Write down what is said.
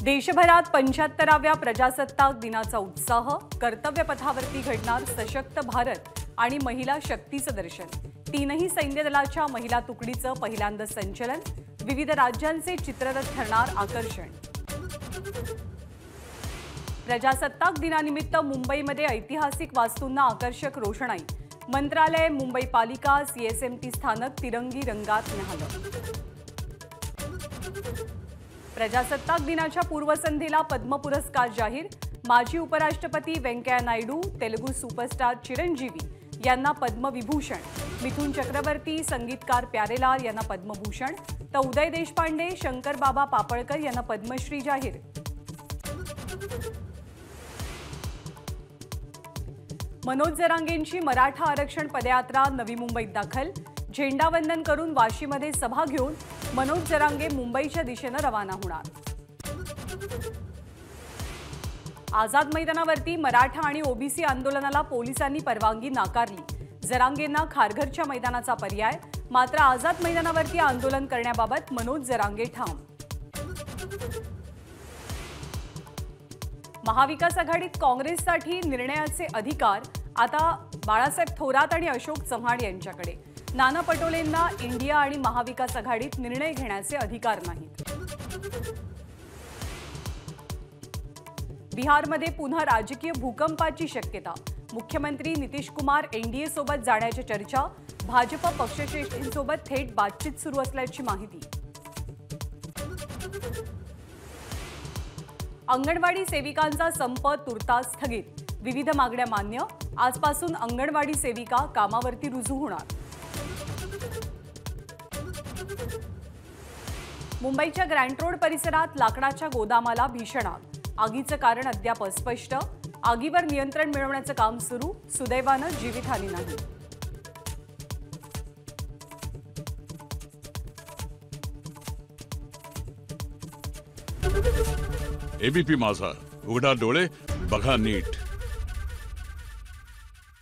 देशभरात 75व्या प्रजासत्ताक दिनाचा उत्साह, कर्तव्यपथावरती घडणार सशक्त भारत आणि महिला शक्तीचं दर्शन। तीनही सैन्य दलाच्या महिला तुकडीचं पहिल्यांदा संचलन, विविध राज्यांचे चित्ररथ ठरणार आकर्षण। प्रजासत्ताक दिनानिमित्त मुंबईमध्ये ऐतिहासिक वास्तूंना आकर्षक रोषणाई, मंत्रालय, मुंबई पालिका, सीएसएमटी स्थानक तिरंगी रंगात न्हालं। प्रजासत्ताक दिनाच्या पूर्वसंध्येला पद्म पुरस्कार जाहीर, माजी उपराष्ट्रपती व्यंकय्या नायडू, तेलुगू सुपरस्टार चिरंजीवी यांना पद्मविभूषण, मिथुन चक्रवर्ती, संगीतकार प्यारेलाल यांना पद्मभूषण, तर उदय देशपांडे, शंकर बाबा पापळकर यांना पद्मश्री जाहीर। मनोज जरांगेंची मराठा आरक्षण पदयात्रा नवी मुंबईत दाखल, झेंडावंदन करून वाशीमध्ये सभा घेऊन मनोज जरांगे मुंबईच्या दिशेने रवाना होणार। आझाद मैदानावरती मराठा आणि ओबीसी आंदोलनाला पोलिसांनी परवानगी नाकारली, जरांगेंना खारघरच्या मैदानाचा पर्याय, मात्र आझाद मैदानावरती आंदोलन करण्याबाबत मनोज जरांगे ठाम। महाविकास आघाडीत काँग्रेससाठी निर्णयाचे अधिकार आता बाळासाहेब थोरात आणि अशोक चव्हाण यांच्याकडे। नाना पटोलेंना इंडिया आणि महाविकास आघाडीत निर्णय घेण्याचे अधिकार नाहीत। बिहारमध्ये पुन्हा राजकीय भूकंपाची शक्यता, मुख्यमंत्री नितीश कुमार एनडीए सोबत जाण्याच्या चर्चा, भाजप पक्षश्रेष्ठींसोबत थेट बातचीत सुरू असल्याची माहिती। अंगणवाडी सेविकांचा संप तुर्तास स्थगित, विविध मागण्या मान्य, आजपासून अंगणवाडी सेविका कामावरती रुजू होणार। मुंबईच्या ग्रँट रोड परिसरात लाकडाच्या गोदामाला भीषण आग, आगीचं कारण अद्याप अस्पष्ट, आगीवर नियंत्रण मिळवण्याचं काम सुरू, सुदैवानं जीवितहानी नाही। एबीपी माझा, उघडा डोळे बघा नीट।